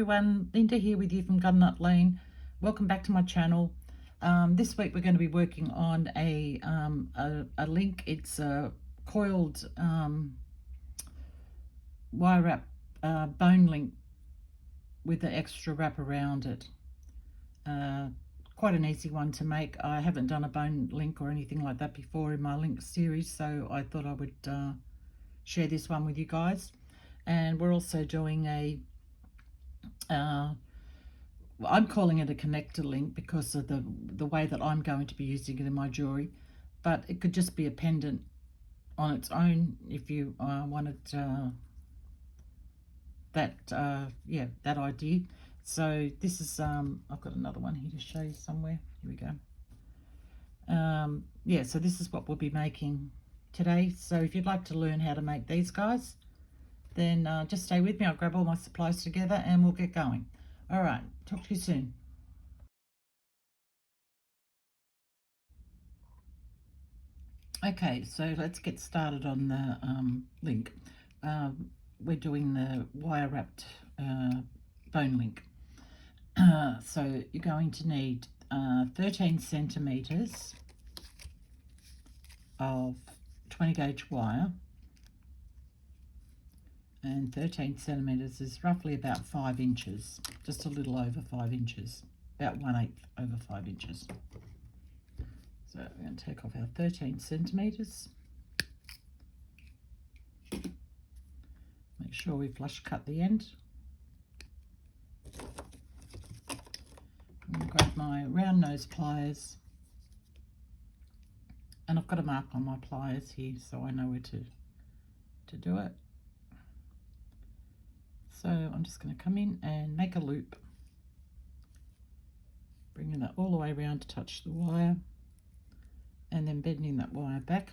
everyone, Linda here with you from Gunut Lane. Welcome back to my channel. This week we're going to be working on a link. It's a coiled wire wrap bone link with the extra wrap around it. Quite an easy one to make. I haven't done a bone link or anything like that before in my link series, so I thought I would share this one with you guys. And we're also doing a I'm calling it a connector link because of the way that I'm going to be using it in my jewelry, but it could just be a pendant on its own if you wanted that idea. So this is I've got another one here to show you somewhere. Here we go. Yeah, so this is what we'll be making today. So if you'd like to learn how to make these guys, then just stay with me. I'll grab all my supplies together and we'll get going. All right, talk to you soon. Okay, so let's get started on the link. We're doing the wire wrapped bone link. So you're going to need 13 centimeters of 20 gauge wire, and 13 centimeters is roughly about 5 inches, just a little over 5 inches, about 1/8 over 5 inches. So we're going to take off our 13 centimeters. Make sure we flush cut the end. I'm going to grab my round nose pliers, and I've got a mark on my pliers here so I know where to do it. So I'm just going to come in and make a loop, bringing that all the way around to touch the wire, and then bending that wire back.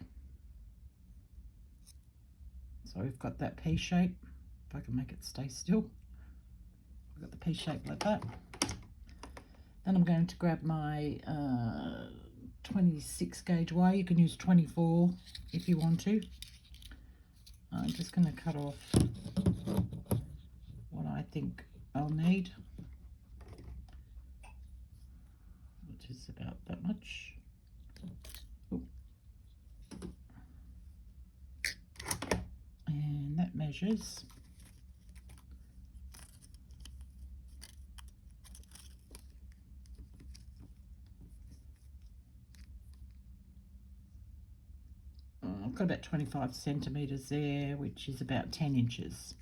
So we've got that P shape. If I can make it stay still. We've got the P shape like that. Then I'm going to grab my 26 gauge wire. You can use 24 if you want to. I'm just going to cut off what I think I'll need, which is about that much. Ooh. And that measures I've got about 25 centimeters there, which is about 10 inches.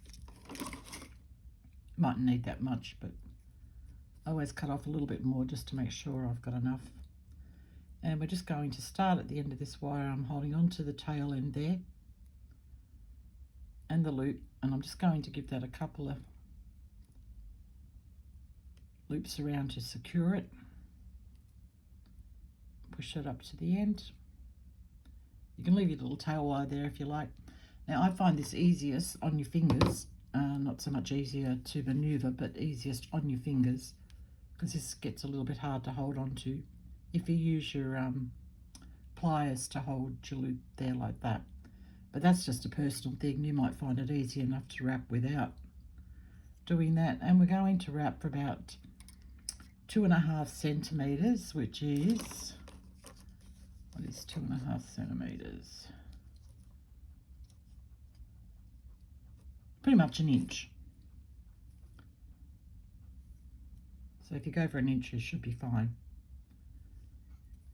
Mightn't need that much, but I always cut off a little bit more just to make sure I've got enough. And we're just going to start at the end of this wire. I'm holding on to the tail end there and the loop, and I'm just going to give that a couple of loops around to secure it. Push it up to the end. You can leave your little tail wire there if you like. Now I find this easiest on your fingers, not so much easier to maneuver, but easiest on your fingers, because this gets a little bit hard to hold on to if you use your pliers to hold your loop there like that. But that's just a personal thing. You might find it easy enough to wrap without doing that. And we're going to wrap for about 2.5 centimeters, which is, what is 2.5 centimeters? Pretty much an inch. So if you go for an inch, you should be fine.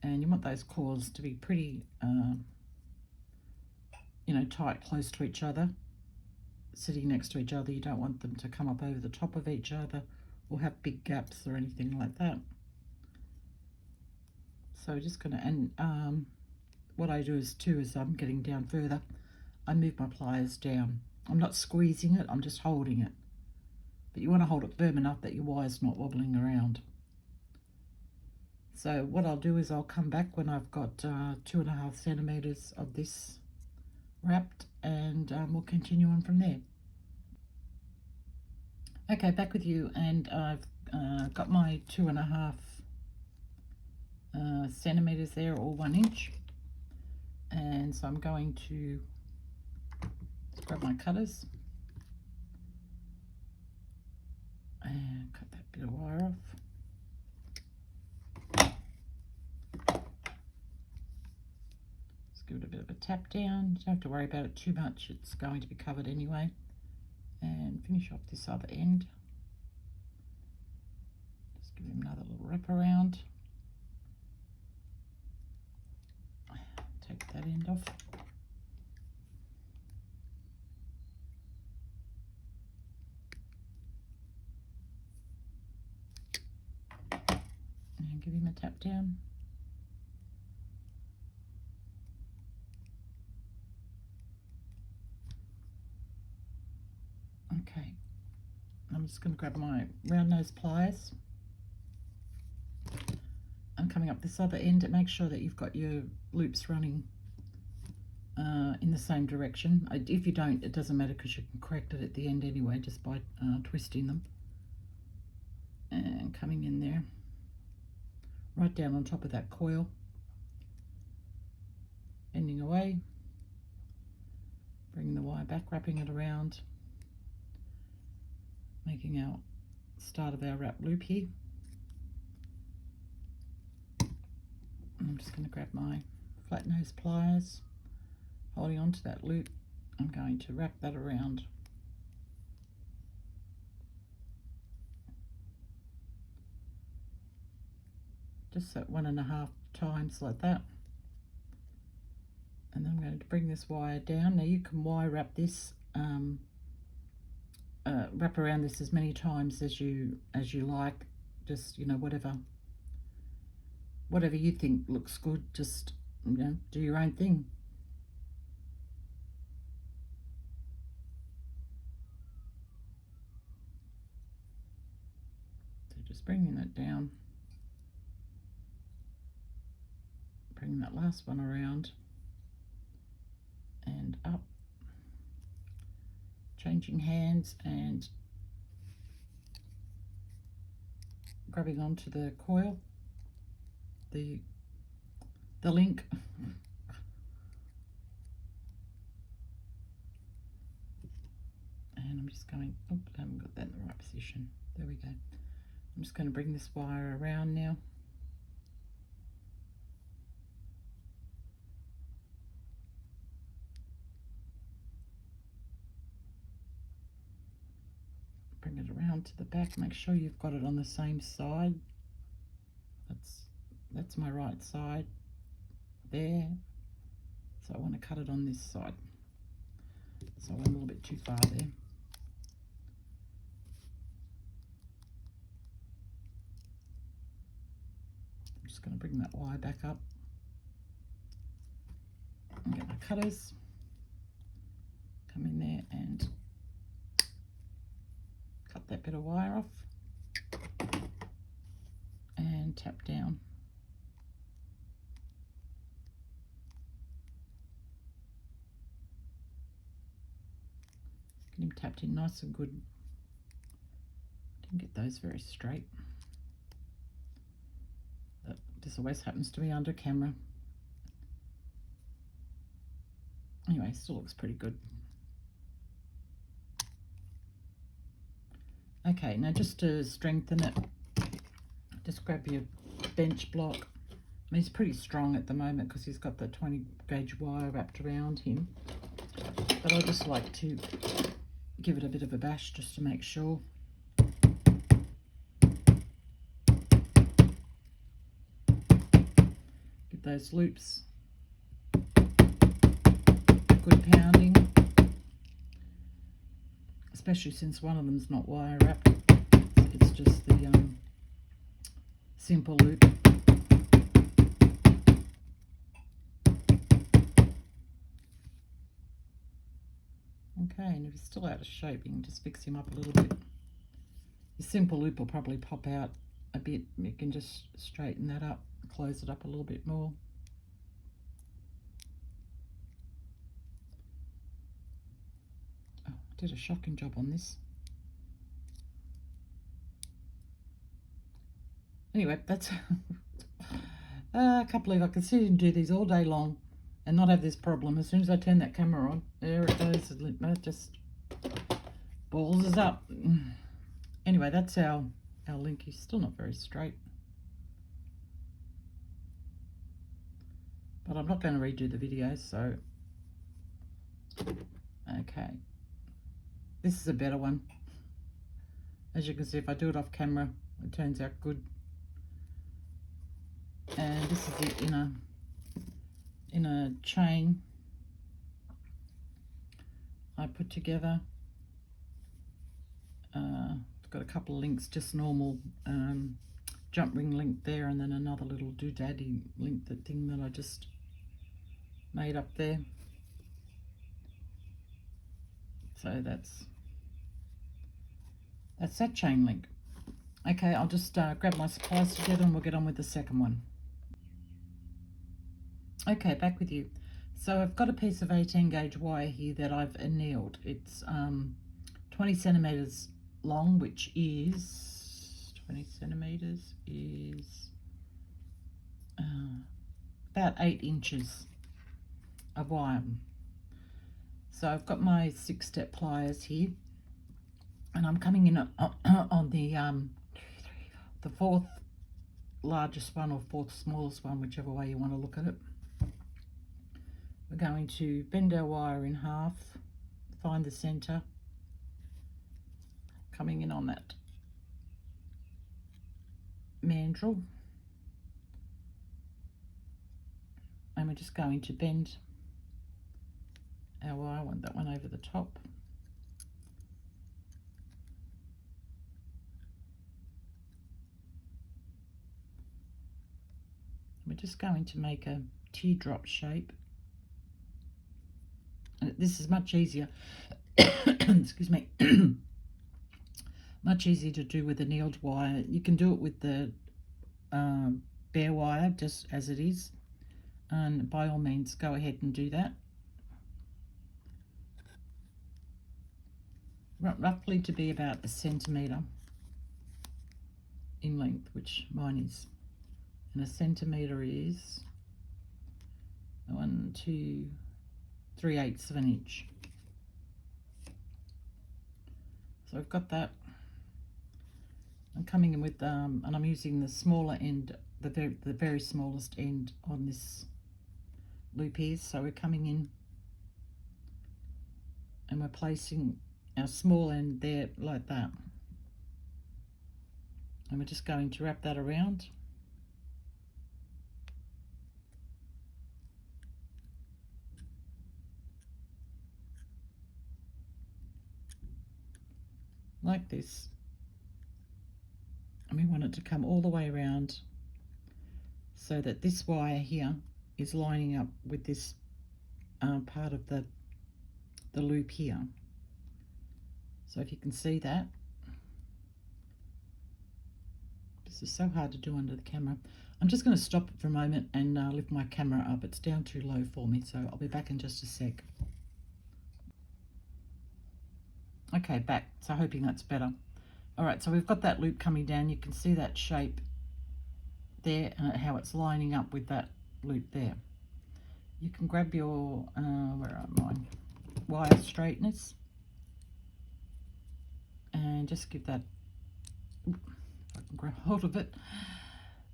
And you want those cords to be pretty, tight, close to each other, sitting next to each other. You don't want them to come up over the top of each other or have big gaps or anything like that. So we're just going to, and what I do is I'm getting down further, I move my pliers down. I'm not squeezing it, I'm just holding it. But you want to hold it firm enough that your wire's not wobbling around. So what I'll do is I'll come back when I've got 2.5 centimeters of this wrapped, and we'll continue on from there. Okay, back with you, and I've got my 2.5 centimeters there, or 1 inch. And so I'm going to grab my cutters, and Bit of wire off. Give it a bit of a tap down. You don't have to worry about it too much. It's going to be covered anyway. And finish off this other end. Just give him another little wrap around. Take that end off. And give him a tap down. Okay, I'm just going to grab my round nose pliers. I'm coming up this other end to make sure that you've got your loops running in the same direction. If you don't, it doesn't matter because you can correct it at the end anyway, just by twisting them. And coming in there, right down on top of that coil, bending away, bringing the wire back, wrapping it around, making our start of our wrap loop here. And I'm just going to grab my flat nose pliers, holding on to that loop. I'm going to wrap that around. Just at 1.5 times like that. And then I'm going to bring this wire down. Now you can wire wrap this, wrap around this as many times as you like. Just, you know, whatever you think looks good, just, you know, do your own thing. So just bringing that down, bringing that last one around and up, changing hands and grabbing onto the coil, the link. And I'm just going, oh, I haven't got that in the right position. There we go. I'm just going to bring this wire around now. Bring it around to the back. Make sure you've got it on the same side. That's my right side there. So I want to cut it on this side. So I went a little bit too far there. I'm just going to bring that wire back up and get my cutters. Come in there and cut that bit of wire off and tap down. Get him tapped in nice and good. Didn't get those very straight. But this always happens to me under camera. Anyway, still looks pretty good. Okay, now just to strengthen it, just grab your bench block. I mean, he's pretty strong at the moment because he's got the 20 gauge wire wrapped around him. But I just like to give it a bit of a bash just to make sure. Give those loops good pounding, especially since one of them's not wire wrapped. It's just the simple loop. Okay, and if he's still out of shape, you can just fix him up a little bit. The simple loop will probably pop out a bit. You can just straighten that up, close it up a little bit more. Oh, I did a shocking job on this. Anyway, that's I can't believe I can sit and do these all day long and not have this problem. As soon as I turn that camera on, there it goes. It just balls us up. Anyway, that's our our link is still not very straight. But I'm not going to redo the video, so okay. This is a better one. As you can see, if I do it off camera, it turns out good. And this is it in a chain I put together. I've got a couple of links, just normal jump ring link there, and then another little doodaddy link, that thing that I just made up there. So that's that chain link. Okay, I'll just grab my supplies together and we'll get on with the second one. Okay, back with you. So I've got a piece of 18 gauge wire here that I've annealed. It's 20 centimeters long, which is 20 centimeters is about 8 inches of wire. So I've got my 6-step pliers here, and I'm coming in on the fourth largest one or fourth smallest one, whichever way you want to look at it. We're going to bend our wire in half, find the center, coming in on that mandrel, and we're just going to bend our wire. I want that one over the top. We're just going to make a teardrop shape. And this is much easier, excuse me, much easier to do with annealed wire. You can do it with the bare wire just as it is, and by all means go ahead and do that. Roughly to be about 1 centimetre in length, which mine is. And 1 centimetre is 1, 2, 3/8 of an inch. So I've got that. I'm coming in with and I'm using the smaller end, the very smallest end on this loop here. So we're coming in and we're placing our small end there like that, and we're just going to wrap that around. Like this, and we want it to come all the way around so that this wire here is lining up with this part of the loop here. So if you can see that, this is so hard to do under the camera. I'm just going to stop it for a moment and lift my camera up. It's down too low for me, so I'll be back in just a sec. Okay, back. So hoping that's better. All right, so we've got that loop coming down. You can see that shape there and how it's lining up with that loop there. You can grab your, where are mine? Wire straighteners, and just give that, if I can grab hold of it.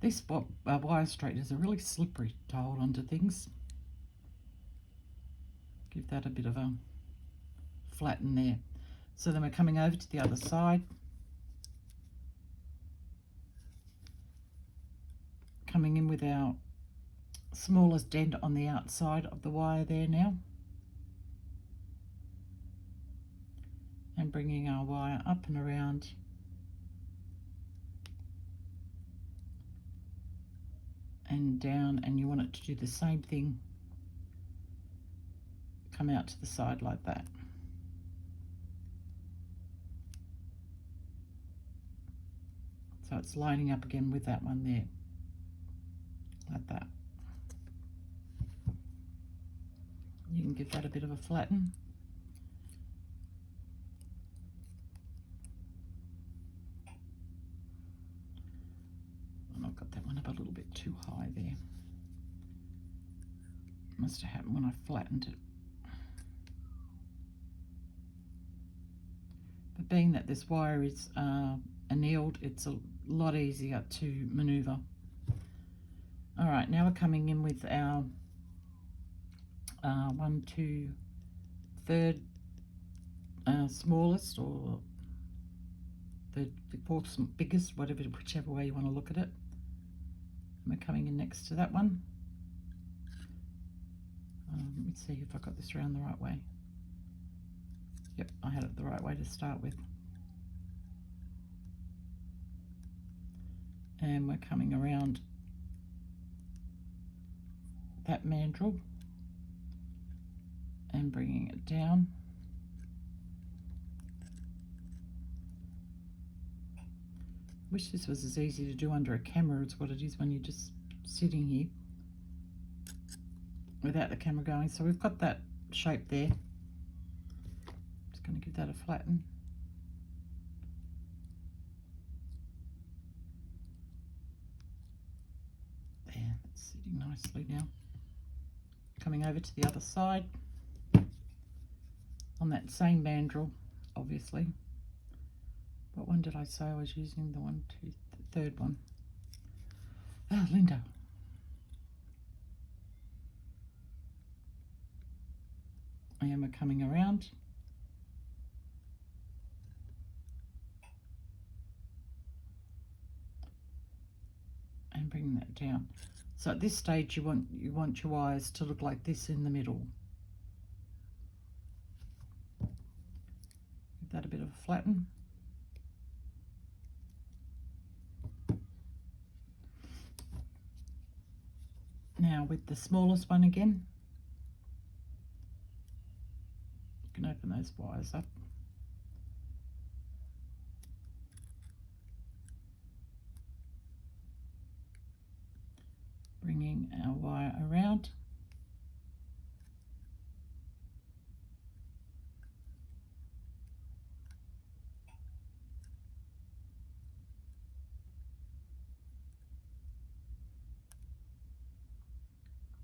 These wire straighteners are really slippery to hold onto things. Give that a bit of a flatten there. So then we're coming over to the other side, coming in with our smallest end on the outside of the wire there now, and bringing our wire up and around and down, and you want it to do the same thing, come out to the side like that. So it's lining up again with that one there, like that. You can give that a bit of a flatten. And I've got that one up a little bit too high there. Must have happened when I flattened it. But being that this wire is annealed, it's a lot easier to maneuver. All right, now we're coming in with our 1, 2, 3rd smallest, or the 4th biggest, whatever, whichever way you want to look at it. And we're coming in next to that one. Let me see if I got this around the right way. Yep, I had it the right way to start with. And we're coming around that mandrel and bringing it down. Wish this was as easy to do under a camera as what it is when you're just sitting here without the camera going. So we've got that shape there. Just going to give that a flatten. There, that's sitting nicely now. Coming over to the other side on that same mandrel, obviously. What one did I say I was using? The 1, 2, the 3rd one. Ah, Linda. And we're coming around. And bring that down. So at this stage you want your wires to look like this in the middle. Give that a bit of a flatten. Now with the smallest one again, you can open those wires up. Bringing our wire around.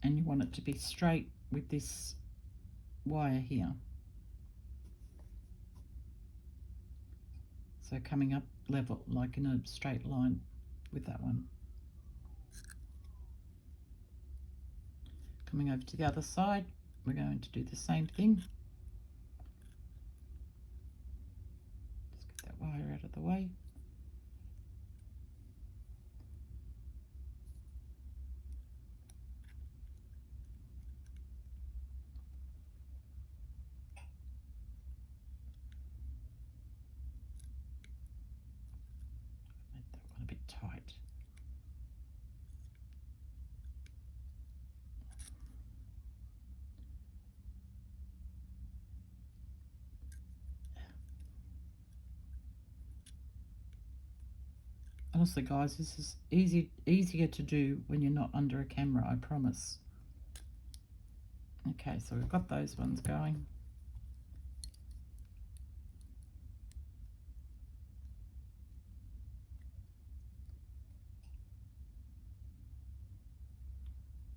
And you want it to be straight with this wire here. So coming up level, like in a straight line with that one. Coming over to the other side, we're going to do the same thing. Just get that wire out of the way. Make that one a bit tight. Honestly guys, this is easier to do when you're not under a camera, I promise. Okay, so we've got those ones going.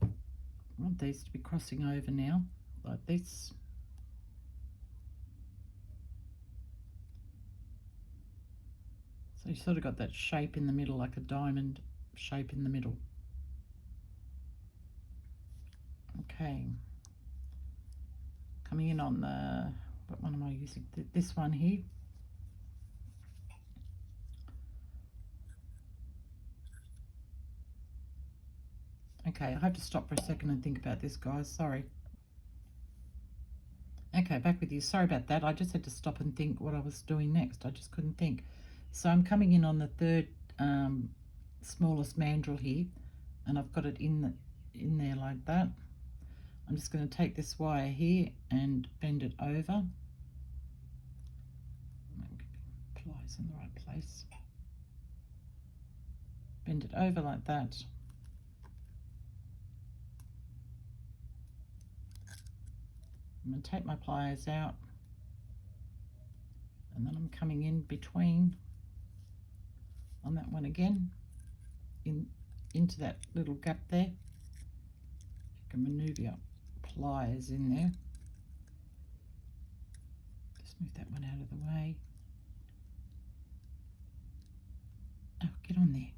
I want these to be crossing over now, like this. So you sort of got that shape in the middle, like a diamond shape in the middle. Okay. Coming in on the, what one am I using? This one here. Okay, I have to stop for a second and think about this, guys. Sorry. Okay, back with you. Sorry about that. I just had to stop and think what I was doing next. I just couldn't think. So I'm coming in on the 3rd smallest mandrel here, and I've got it in there like that. I'm just going to take this wire here and bend it over. Pliers in the right place. Bend it over like that. I'm going to take my pliers out, and then I'm coming in between on that one again, into that little gap there. You can maneuver your pliers in there. Just move that one out of the way. Get on there.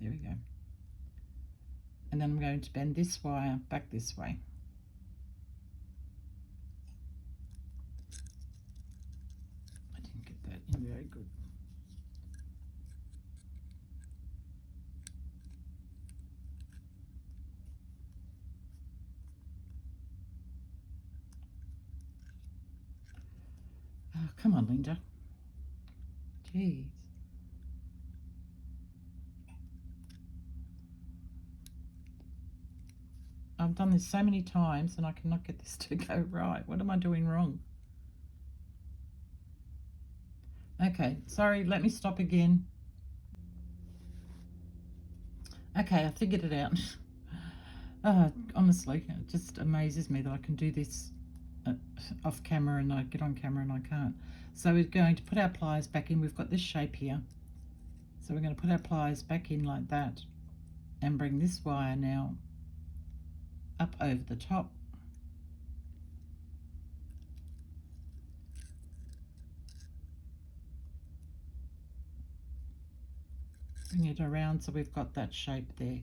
There we go. And then I'm going to bend this wire back this way. I didn't get that in very good. Oh, come on, Linda. Jeez. I've done this so many times and I cannot get this to go right. What am I doing wrong? Okay, sorry, let me stop again. Okay, I figured it out. Honestly, it just amazes me that I can do this off camera and I get on camera and I can't. So we're going to put our pliers back in. We've got this shape here. So we're going to put our pliers back in like that and bring this wire now up over the top. Bring it around so we've got that shape there.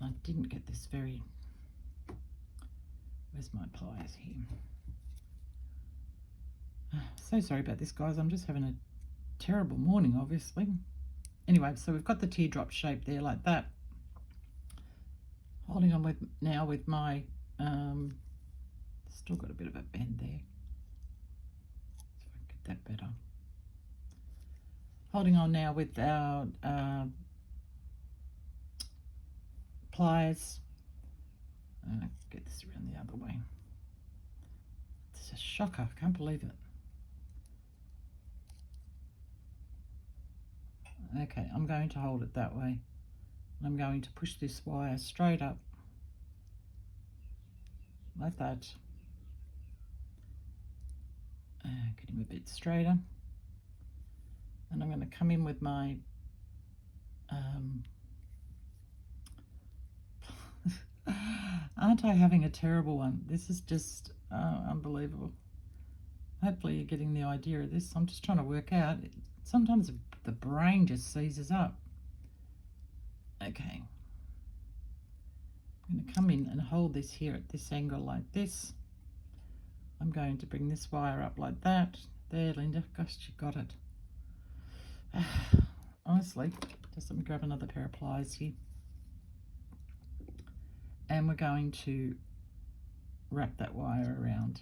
I didn't get this very... Where's my pliers here? So sorry about this, guys. I'm just having a terrible morning, obviously. Anyway, so we've got the teardrop shape there like that. Holding on with now with my... still got a bit of a bend there. See if I can get that better. Holding on now with our pliers. Get this around the other way. It's a shocker, I can't believe it. Okay, I'm going to hold it that way. I'm going to push this wire straight up, like that. Get him a bit straighter. And I'm going to come in with my aren't I having a terrible one? This is just unbelievable. Hopefully you're getting the idea of this. I'm just trying to work out. Sometimes the brain just seizes up. Okay. I'm going to come in and hold this here at this angle like this. I'm going to bring this wire up like that. There, Linda. Gosh, you got it. Honestly, just let me grab another pair of pliers here. And we're going to wrap that wire around.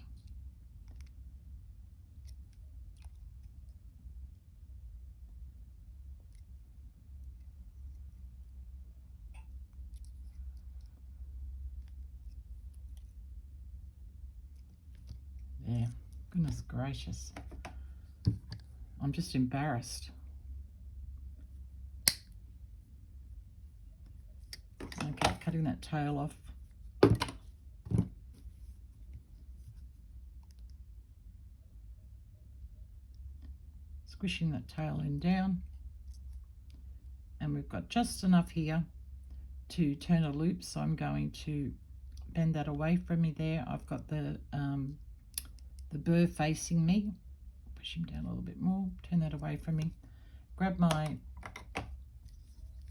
There. Goodness gracious. I'm just embarrassed. Okay, cutting that tail off. Squishing that tail end down. And we've got just enough here to turn a loop, so I'm going to bend that away from me there. I've got the burr facing me. Push him down a little bit more, turn that away from me. Grab my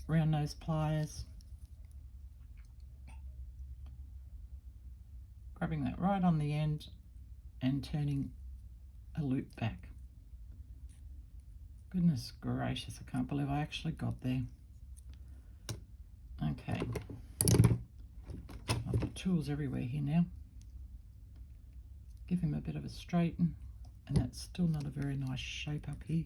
round nose pliers. Grabbing that right on the end and turning a loop back. Goodness gracious, I can't believe I actually got there. Okay. I've got tools everywhere here now. Give him a bit of a straighten, and that's still not a very nice shape up here.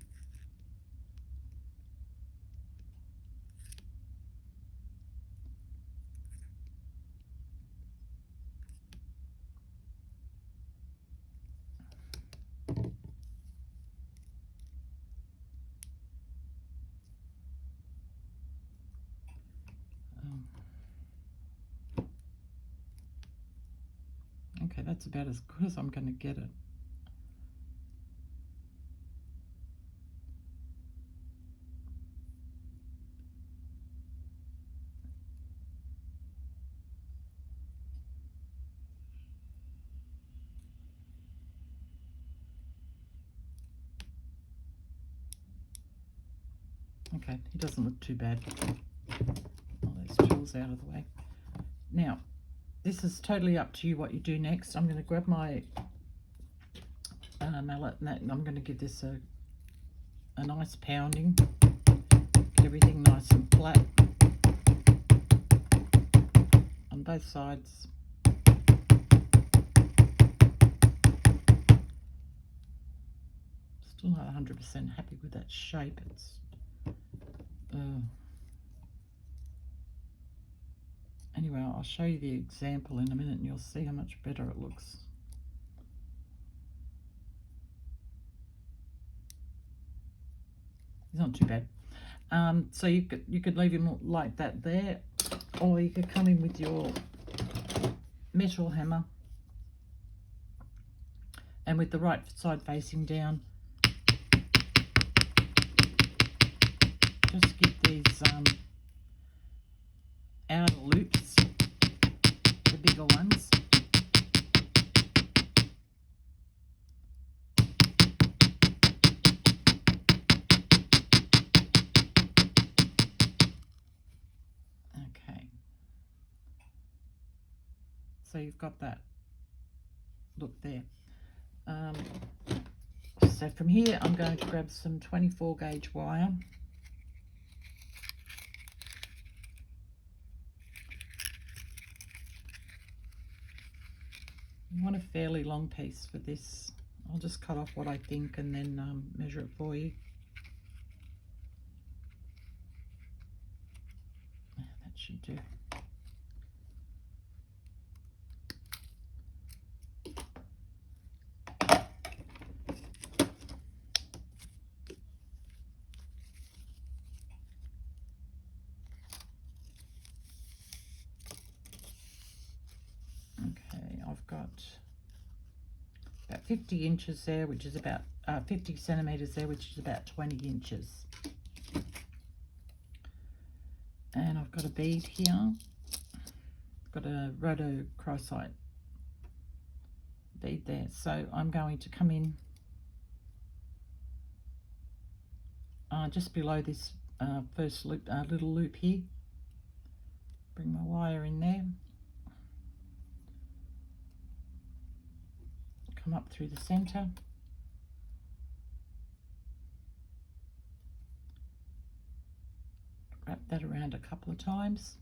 Okay, that's about as good as I'm going to get it. Okay, he doesn't look too bad. All those tools out of the way. Now, this is totally up to you what you do next. I'm going to grab my mallet and I'm going to give this a nice pounding. Get everything nice and flat on both sides. Still not 100% happy with that shape. It's anyway, I'll show you the example in a minute and you'll see how much better it looks. It's not too bad. So you could leave him like that there, or you could come in with your metal hammer and with the right side facing down, just get these outer loops, the bigger ones. Okay, so you've got that look there. So from here I'm going to grab some 24 gauge wire. You want a fairly long piece for this. I'll just cut off what I think and then measure it for you. That should do. Okay, I've got about 50 inches there, which is about 50 centimeters there, which is about 20 inches. And I've got a bead here. I've got a rhodochrosite bead there. So I'm going to come in just below this first loop, little loop here. Bring my wire in there. Come up through the center. Wrap that around a couple of times.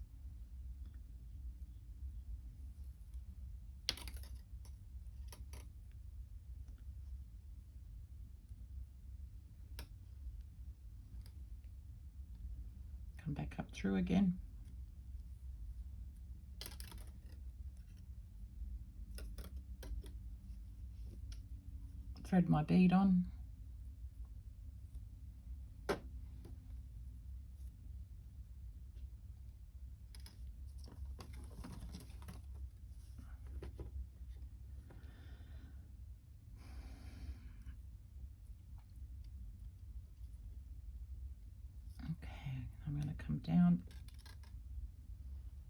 Come back up through again. Thread my bead on. Okay, I'm going to come down.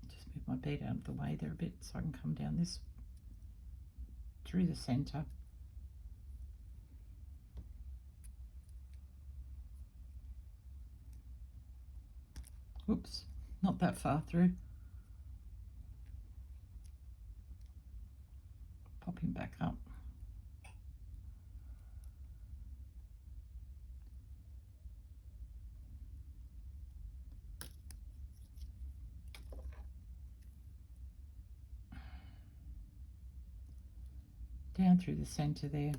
Just move my bead out of the way there a bit so I can come down this through the center. Oops, not that far through. Pop him back up. Down through the center there.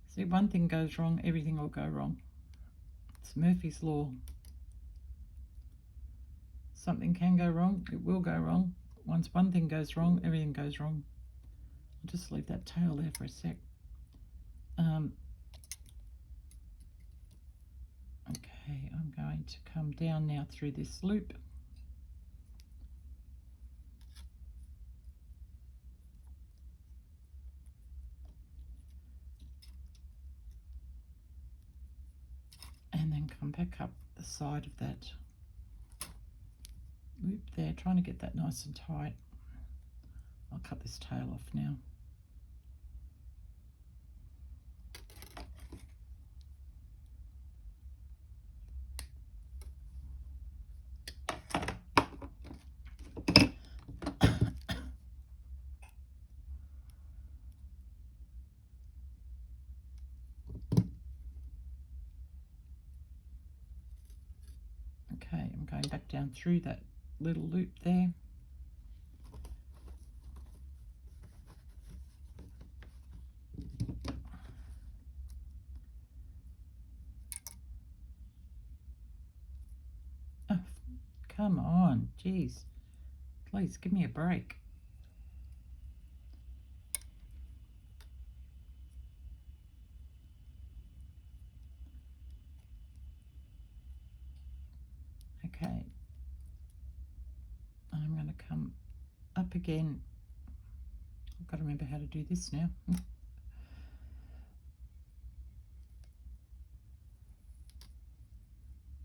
See, one thing goes wrong, everything will go wrong. It's Murphy's Law. Something can go wrong, it will go wrong. Once one thing goes wrong, everything goes wrong. I'll just leave that tail there for a sec. Okay, I'm going to come down now through this loop. And then come back up the side of that loop there, trying to get that nice and tight. I'll cut this tail off now. Okay, I'm going back down through that little loop there. Oh, come on, geez. Please give me a break. Okay. I'm going to come up again. I've got to remember how to do this now.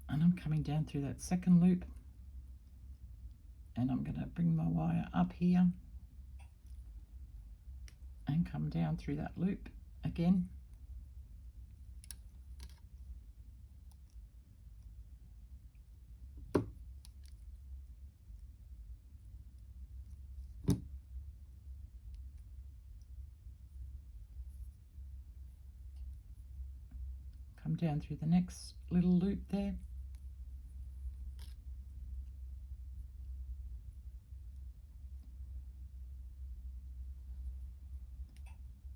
And I'm coming down through that second loop. And I'm going to bring my wire up here and come down through that loop again. Come down through the next little loop there.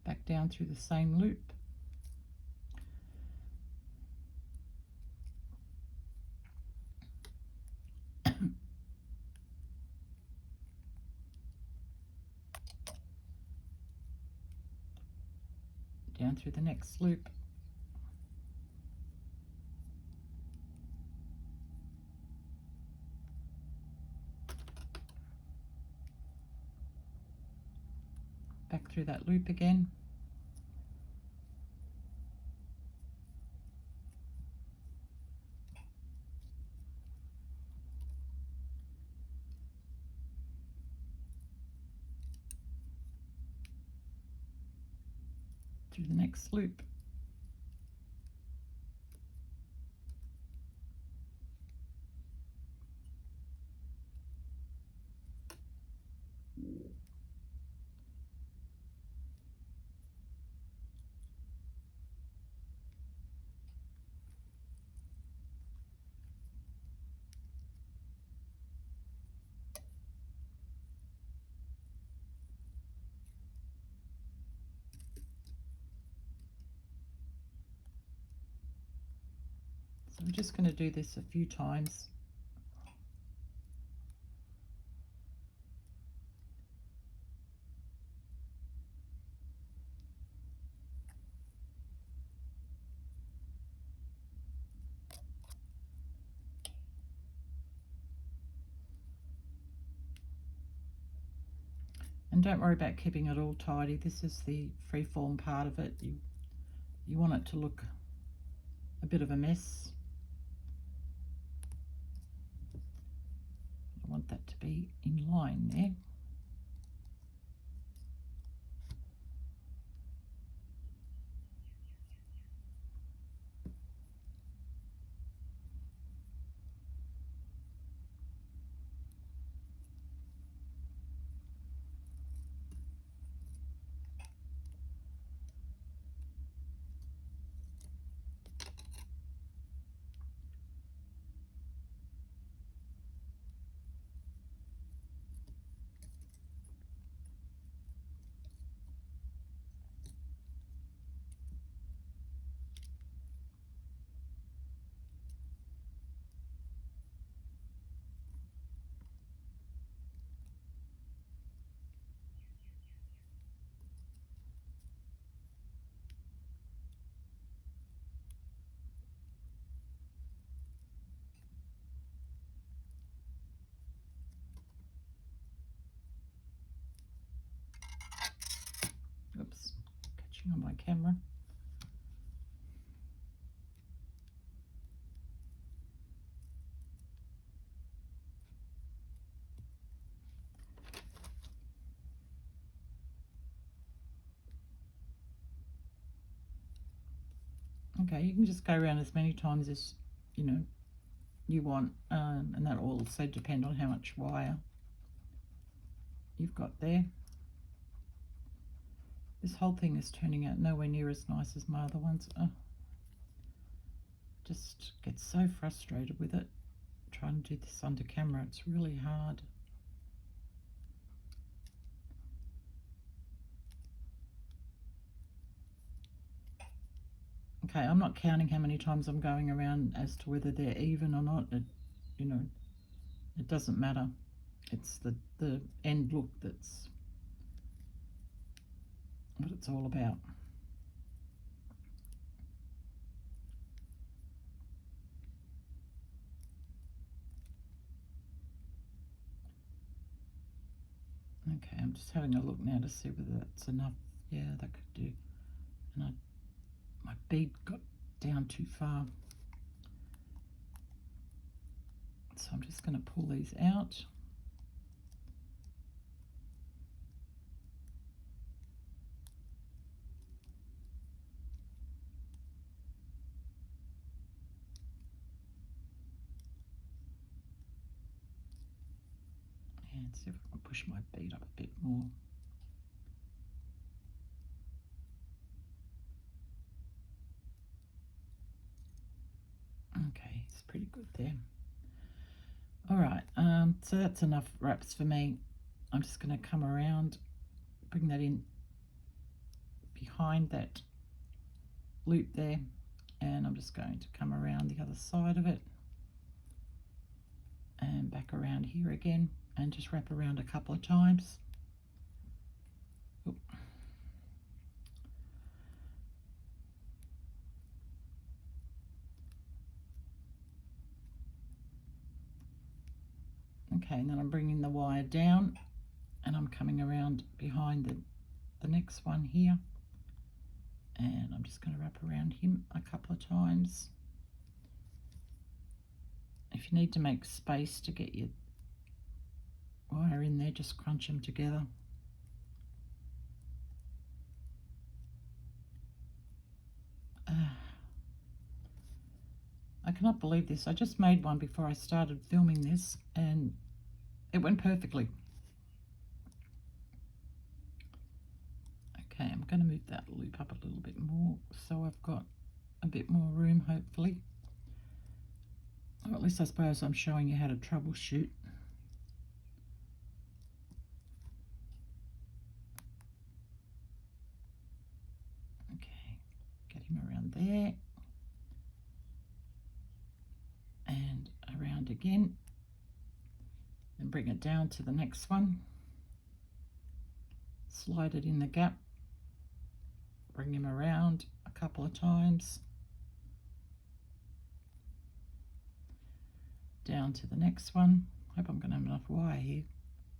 Back down through the same loop. Down through the next loop. Back through that loop again. Through the next loop. So I'm just going to do this a few times. And don't worry about keeping it all tidy. This is the freeform part of it. You want it to look a bit of a mess. I want that to be in line there. Oops, catching on my camera. Okay, you can just go around as many times as you want, and that will also depend on how much wire you've got there. This whole thing is turning out nowhere near as nice as my other ones. Just get so frustrated with it, trying trying to do this under camera. It's really hard. Okay, I'm not counting how many times I'm going around as to whether they're even or not. You know, it doesn't matter. It's the end look that's what it's all about. Okay, I'm just having a look now to see whether that's enough. Yeah, that could do. And my bead got down too far. So I'm just going to pull these out. And see if I can push my bead up a bit more. Okay, it's pretty good there. All right, so that's enough wraps for me. I'm just going to come around, bring that in behind that loop there, and I'm just going to come around the other side of it and back around here again and just wrap around a couple of times. Oop. Okay, and then I'm bringing the wire down and I'm coming around behind the next one here, and I'm just going to wrap around him a couple of times. If you need to make space to get your wire in there, just crunch them together. I cannot believe this. I just made one before I started filming this and it went perfectly. Okay, I'm going to move that loop up a little bit more so I've got a bit more room, hopefully. Or at least I suppose I'm showing you how to troubleshoot. Okay, get him around there. And around again. And bring it down to the next one. Slide it in the gap. Bring him around a couple of times. Down to the next one. Hope I'm going to have enough wire here.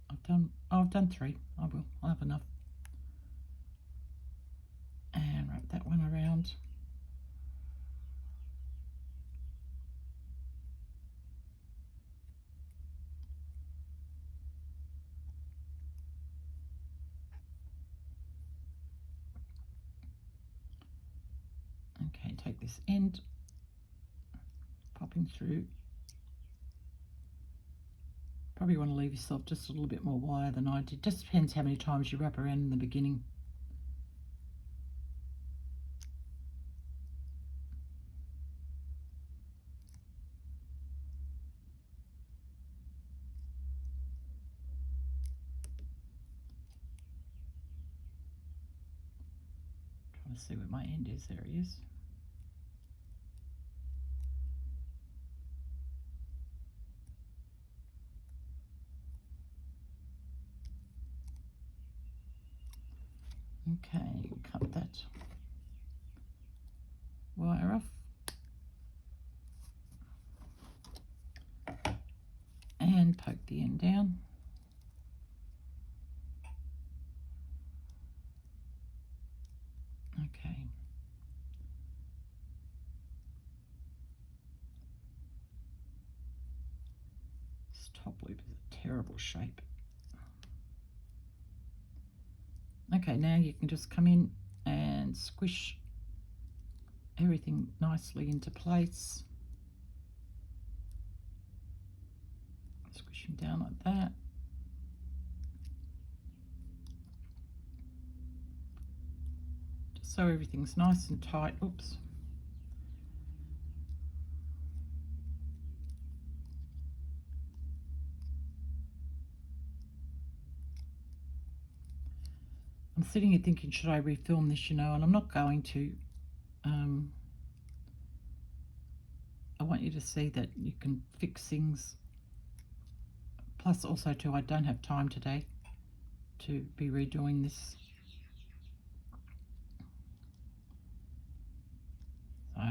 I've done 3. I'll have enough. And wrap that one around. Okay, take this end, popping through. Probably want to leave yourself just a little bit more wire than I did. Just depends how many times you wrap around in the beginning. Trying to see where my end is. There he is. Okay, cut that wire off. And poke the end down. Okay. This top loop is a terrible shape. Okay, now you can just come in and squish everything nicely into place. Squish him down like that. Just so everything's nice and tight. Oops. I'm sitting here thinking, should I refilm this, you know, and I'm not going to. I want you to see that you can fix things. Plus also too, I don't have time today to be redoing this. So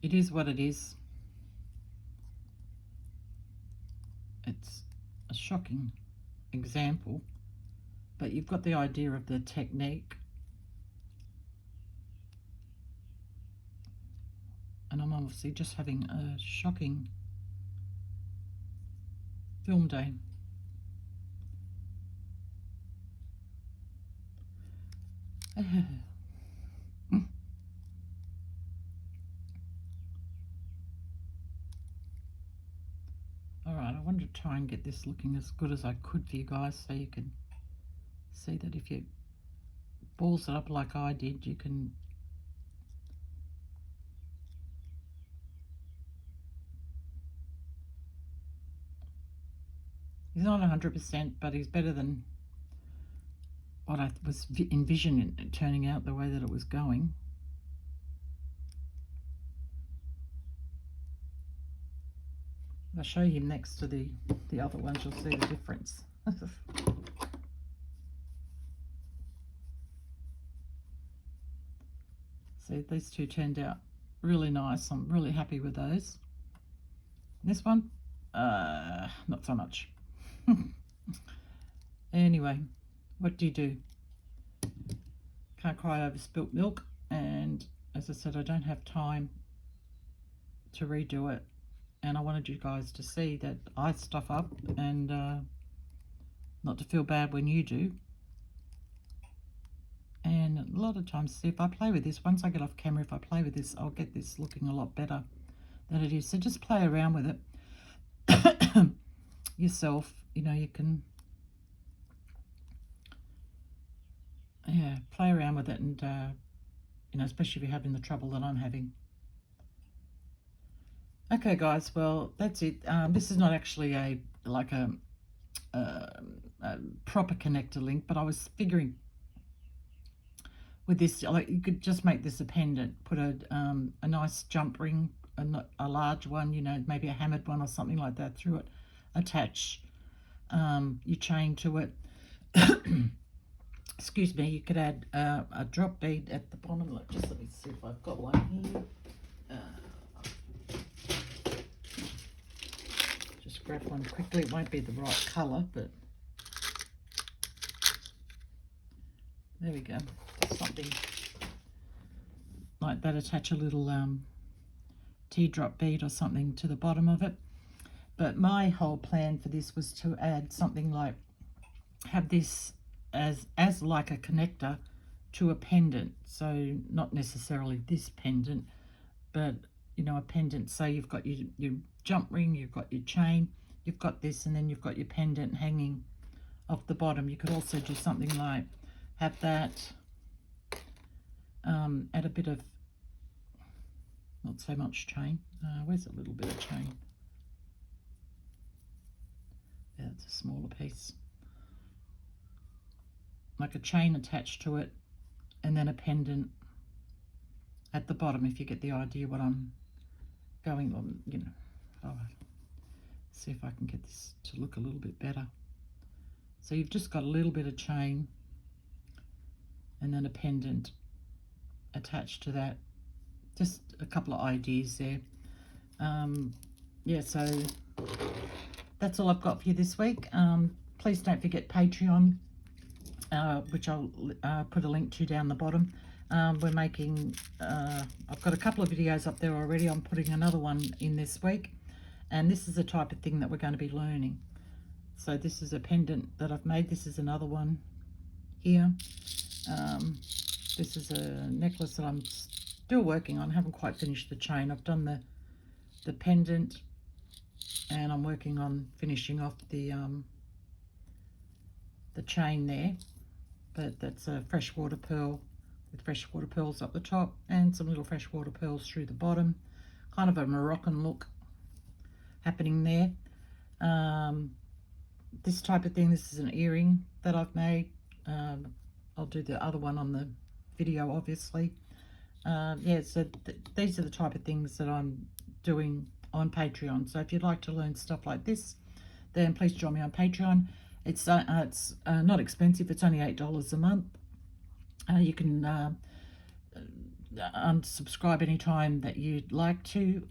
it is what it is. It's a shocking example, but you've got the idea of the technique. And I'm obviously just having a shocking film day. Alright, I wanted to try and get this looking as good as I could for you guys, so you can see that if you balls it up like I did, you can he's not 100%, but he's better than what I was envisioning it turning out the way that it was going. If I show him next to the other ones, you'll see the difference. See, these two turned out really nice. I'm really happy with those. This one, not so much. Anyway, what do? Can't cry over spilt milk, and as I said, I don't have time to redo it, and I wanted you guys to see that I stuff up, and not to feel bad when you do. And a lot of times, see, if I play with this, once I get off camera, if I play with this, I'll get this looking a lot better than it is. So just play around with it yourself. You know, you can, yeah, play around with it, and you know, especially if you're having the trouble that I'm having. Okay, guys, well, that's it. This is not actually a proper connector link, but I was figuring with this, like, you could just make this a pendant, put a nice jump ring, a large one, you know, maybe a hammered one or something like that through it, attach your chain to it. Excuse me, you could add a drop bead at the bottom. Look, just let me see if I've got one here. Just grab one quickly. It won't be the right colour, but there we go. Something like that. Attach a little teardrop bead or something to the bottom of it. But my whole plan for this was to add something like, have this as like a connector to a pendant. So not necessarily this pendant, but you know, a pendant. So you've got your jump ring, you've got your chain, you've got this, and then you've got your pendant hanging off the bottom. You could also do something like have that, add a bit of, not so much chain. Where's a little bit of chain? Yeah, it's a smaller piece. Like a chain attached to it, and then a pendant at the bottom, if you get the idea what I'm going on, you know. Oh, see if I can get this to look a little bit better. So you've just got a little bit of chain and then a pendant attached to that. Just a couple of ideas there. Yeah, so that's all I've got for you this week. Please don't forget Patreon, which I'll put a link to down the bottom. We're making, I've got a couple of videos up there already. I'm putting another one in this week, and this is the type of thing that we're going to be learning. So this is a pendant that I've made. This is another one here. This is a necklace that I'm still working on. I haven't quite finished the chain. I've done the pendant, and I'm working on finishing off the chain there. But that's a freshwater pearl with freshwater pearls up the top and some little freshwater pearls through the bottom. Kind of a Moroccan look happening there. this type of thing. This is an earring that I've made. I'll do the other one on the video, obviously. Yeah, so these are the type of things that I'm doing on Patreon. So if you'd like to learn stuff like this, then please join me on Patreon. It's not expensive. It's only $8 a month. You can unsubscribe anytime that you'd like to.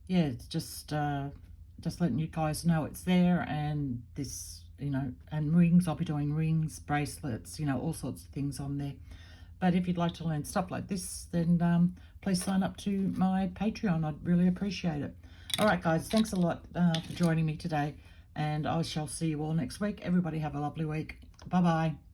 Yeah, it's just letting you guys know it's there. And this, you know, and rings. I'll be doing rings, bracelets, you know, all sorts of things on there. But if you'd like to learn stuff like this, then please sign up to my Patreon. I'd really appreciate it. All right, guys, thanks a lot for joining me today, and I shall see you all next week. Everybody have a lovely week. Bye-bye.